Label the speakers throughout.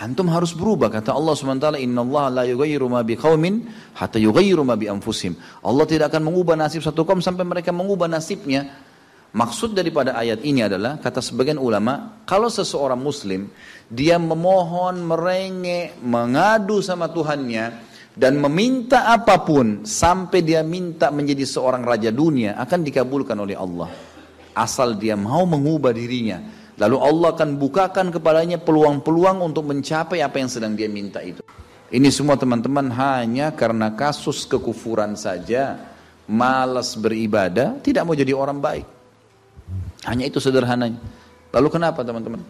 Speaker 1: Antum harus berubah, kata Allah SWT, innallaha la yughayyiru ma biqaumin hatta yughayyiru ma bi anfusihim. Allah tidak akan mengubah nasib satu kaum sampai mereka mengubah nasibnya. Maksud daripada ayat ini adalah, kata sebagian ulama, kalau seseorang muslim dia memohon, merengek, mengadu sama Tuhannya dan meminta apapun sampai dia minta menjadi seorang raja dunia, akan dikabulkan oleh Allah. Asal dia mau mengubah dirinya. Lalu Allah akan bukakan kepadanya peluang-peluang untuk mencapai apa yang sedang dia minta itu. Ini semua teman-teman hanya karena kasus kekufuran saja, malas beribadah, tidak mau jadi orang baik. Hanya itu sederhananya. Lalu kenapa teman-teman?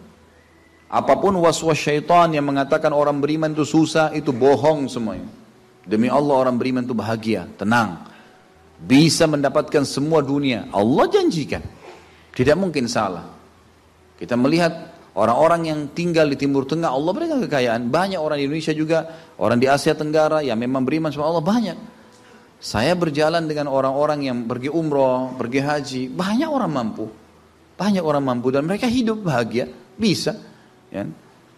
Speaker 1: Apapun waswas syaitan yang mengatakan orang beriman itu susah, itu bohong semuanya. Demi Allah orang beriman itu bahagia, tenang. Bisa mendapatkan semua dunia. Allah janjikan. Tidak mungkin salah. Kita melihat orang-orang yang tinggal di Timur Tengah, Allah berikan kekayaan. Banyak orang di Indonesia juga, orang di Asia Tenggara yang memang beriman sama Allah, banyak. Saya berjalan dengan orang-orang yang pergi umroh, pergi haji, banyak orang mampu. Banyak orang mampu dan mereka hidup bahagia, bisa. Ya.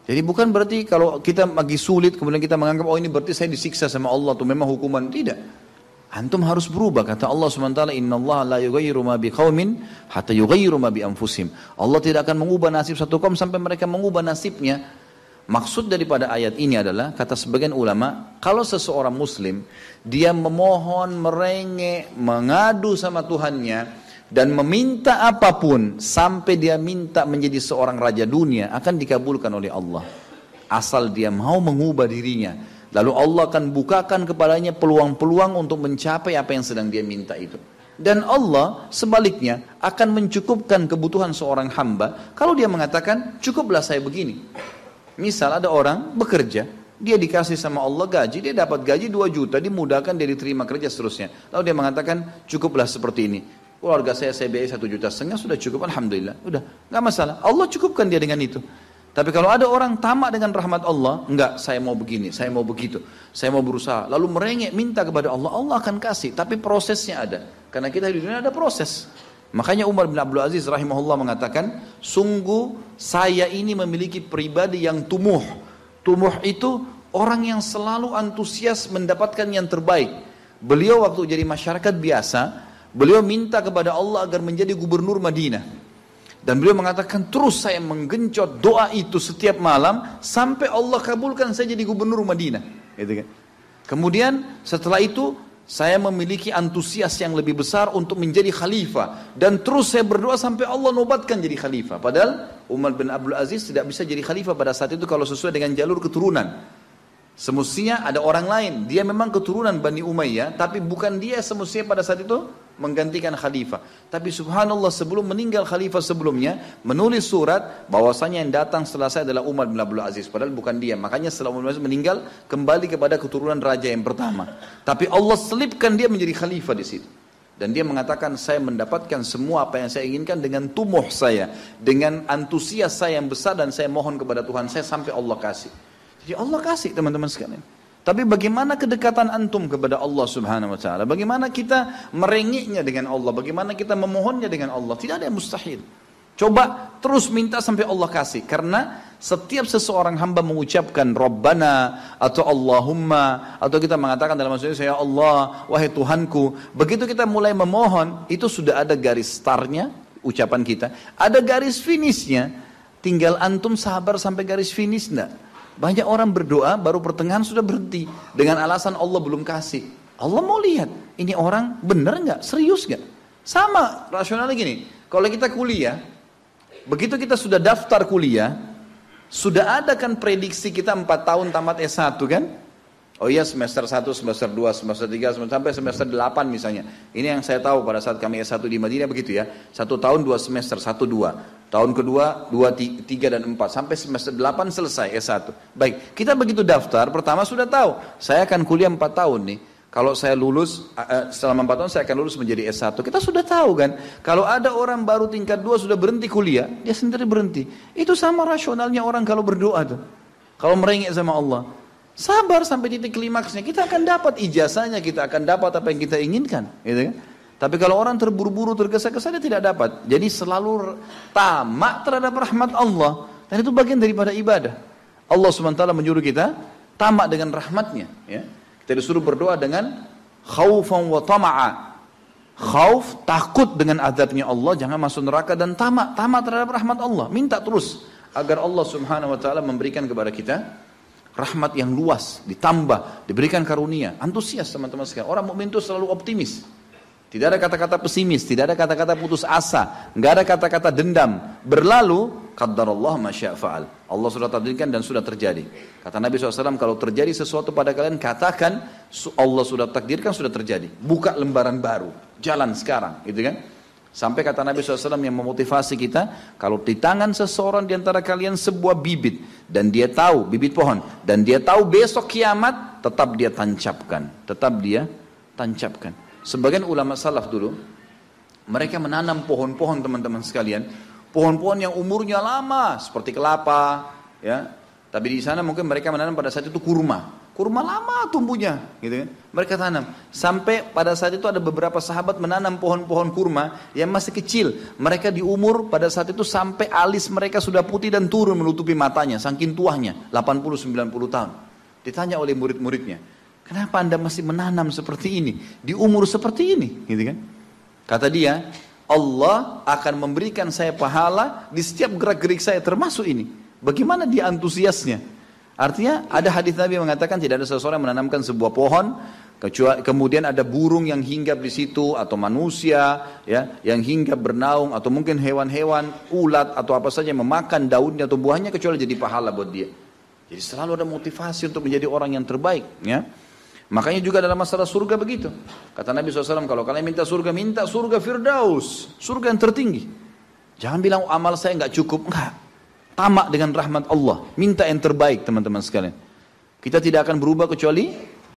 Speaker 1: Jadi bukan berarti kalau kita lagi sulit, kemudian kita menganggap, oh ini berarti saya disiksa sama Allah, itu memang hukuman. Tidak. Antum harus berubah, kata Allah SWT, innallaha la yughayyiru ma biqaumin hatta yughayyiru ma bi anfusihim. Allah tidak akan mengubah nasib satu kaum sampai mereka mengubah nasibnya. Maksud daripada ayat ini adalah, kata sebagian ulama, kalau seseorang muslim dia memohon, merengek, mengadu sama Tuhannya dan meminta apapun sampai dia minta menjadi seorang raja dunia, akan dikabulkan oleh Allah. Asal dia mau mengubah dirinya. Lalu Allah akan bukakan kepadanya peluang-peluang untuk mencapai apa yang sedang dia minta itu. Dan Allah sebaliknya akan mencukupkan kebutuhan seorang hamba kalau dia mengatakan, cukuplah saya begini. Misal ada orang bekerja, dia dikasih sama Allah gaji, dia dapat gaji 2 juta, dimudahkan, dia diterima kerja seterusnya. Lalu dia mengatakan, cukuplah seperti ini. Keluarga saya biayai 1,5 juta, sudah cukup, alhamdulillah. Udah, gak masalah. Allah cukupkan dia dengan itu. Tapi kalau ada orang tamak dengan rahmat Allah, enggak, saya mau begini, saya mau begitu, saya mau berusaha, lalu merengek minta kepada Allah, Allah akan kasih, tapi prosesnya ada. Karena kita di dunia ada proses. Makanya Umar bin Abdul Aziz rahimahullah mengatakan, sungguh saya ini memiliki pribadi yang tumuh. Tumuh itu orang yang selalu antusias mendapatkan yang terbaik. Beliau waktu jadi masyarakat biasa, beliau minta kepada Allah agar menjadi gubernur Madinah. Dan beliau mengatakan, terus saya menggencot doa itu setiap malam sampai Allah kabulkan saya jadi gubernur Madinah. Gitu kan. Kemudian setelah itu saya memiliki antusias yang lebih besar untuk menjadi khalifah. Dan terus saya berdoa sampai Allah nobatkan jadi khalifah. Padahal Umar bin Abdul Aziz tidak bisa jadi khalifah pada saat itu kalau sesuai dengan jalur keturunan. Semestinya ada orang lain. Dia memang keturunan Bani Umayyah, tapi bukan dia semestinya pada saat itu menggantikan khalifah. Tapi subhanallah sebelum meninggal khalifah sebelumnya menulis surat bahwasanya yang datang setelah saya adalah Umar bin Abdul Aziz, padahal bukan dia. Makanya setelah Umar bin Abdul Aziz meninggal kembali kepada keturunan raja yang pertama. Tapi Allah selipkan dia menjadi khalifah di situ. Dan dia mengatakan, saya mendapatkan semua apa yang saya inginkan dengan tumuh saya, dengan antusias saya yang besar, dan saya mohon kepada Tuhan saya sampai Allah kasih. Jadi Allah kasih teman-teman sekalian. Tapi bagaimana kedekatan antum kepada Allah subhanahu wa ta'ala? Bagaimana kita merengeknya dengan Allah? Bagaimana kita memohonnya dengan Allah? Tidak ada yang mustahil. Coba terus minta sampai Allah kasih. Karena setiap seseorang hamba mengucapkan Rabbana atau Allahumma, atau kita mengatakan dalam maksudnya, ya Allah, wahai Tuhanku. Begitu kita mulai memohon, itu sudah ada garis startnya, ucapan kita. Ada garis finishnya. Tinggal antum sabar sampai garis finish enggak? Banyak orang berdoa baru pertengahan sudah berhenti dengan alasan Allah belum kasih. Allah mau lihat ini orang benar nggak, serius nggak. Sama rasionalnya gini, kalau kita kuliah, begitu kita sudah daftar kuliah, sudah ada kan prediksi kita 4 tahun tamat S1 kan? Oh iya, semester 1, semester 2, semester 3, sampai semester 8 misalnya. Ini yang saya tahu pada saat kami S1 di Madinah begitu ya. 1 tahun 2 semester, 1, 2. Tahun kedua, 2, 3, dan 4. Sampai semester 8 selesai S1. Baik, kita begitu daftar, pertama sudah tahu. Saya akan kuliah 4 tahun nih. Kalau saya lulus, selama 4 tahun saya akan lulus menjadi S1. Kita sudah tahu kan. Kalau ada orang baru tingkat 2 sudah berhenti kuliah, dia sendiri berhenti. Itu sama rasionalnya orang kalau berdoa tuh. Kalau merengek sama Allah. Sabar sampai titik klimaksnya, kita akan dapat ijazahnya, kita akan dapat apa yang kita inginkan, gitu kan? Tapi kalau orang terburu-buru, tergesa-gesa, dia tidak dapat. Jadi selalu tamak terhadap rahmat Allah, dan itu bagian daripada ibadah. Allah SWT menyuruh kita tamak dengan rahmatnya. Ya. Kita disuruh berdoa dengan khaufan wa tama'a. Khauf, takut dengan azabnya Allah, jangan masuk neraka, dan tamak terhadap rahmat Allah. Minta terus agar Allah Subhanahu wa taala memberikan kepada kita rahmat yang luas, ditambah, diberikan karunia. Antusias teman-teman sekalian. Orang mukmin itu selalu optimis. Tidak ada kata-kata pesimis, tidak ada kata-kata putus asa, enggak ada kata-kata dendam. Berlalu, qaddarallahu ma syaa fa'al. Allah sudah takdirkan dan sudah terjadi. Kata Nabi SAW, kalau terjadi sesuatu pada kalian, katakan Allah sudah takdirkan, sudah terjadi. Buka lembaran baru, jalan sekarang, gitu kan? Sampai kata Nabi SAW yang memotivasi kita, kalau di tangan seseorang di antara kalian sebuah bibit, dan dia tahu, bibit pohon, dan dia tahu besok kiamat, tetap dia tancapkan. Sebagian ulama salaf dulu, mereka menanam pohon-pohon teman-teman sekalian, pohon-pohon yang umurnya lama, seperti kelapa, ya. Tapi di sana mungkin mereka menanam pada saat itu kurma lama tumbuhnya, gitu kan. Mereka tanam, sampai pada saat itu ada beberapa sahabat menanam pohon-pohon kurma yang masih kecil. Mereka di umur pada saat itu sampai alis mereka sudah putih dan turun menutupi matanya, saking tuanya, 80-90 tahun. Ditanya oleh murid-muridnya, kenapa anda masih menanam seperti ini, di umur seperti ini, gitu kan? Kata dia, Allah akan memberikan saya pahala di setiap gerak-gerik saya, termasuk ini. Bagaimana dia antusiasnya? Artinya ada hadis Nabi mengatakan tidak ada seseorang yang menanamkan sebuah pohon, kemudian ada burung yang hinggap di situ, atau manusia ya yang hinggap bernaung, atau mungkin hewan-hewan, ulat atau apa saja yang memakan daunnya atau buahnya, kecuali jadi pahala buat dia. Jadi selalu ada motivasi untuk menjadi orang yang terbaik, ya. Makanya juga dalam masalah surga begitu. Kata Nabi SAW, kalau kalian minta surga Firdaus, surga yang tertinggi. Jangan bilang amal saya nggak cukup, enggak. Tamak dengan rahmat Allah, minta yang terbaik teman-teman sekalian. Kita tidak akan berubah kecuali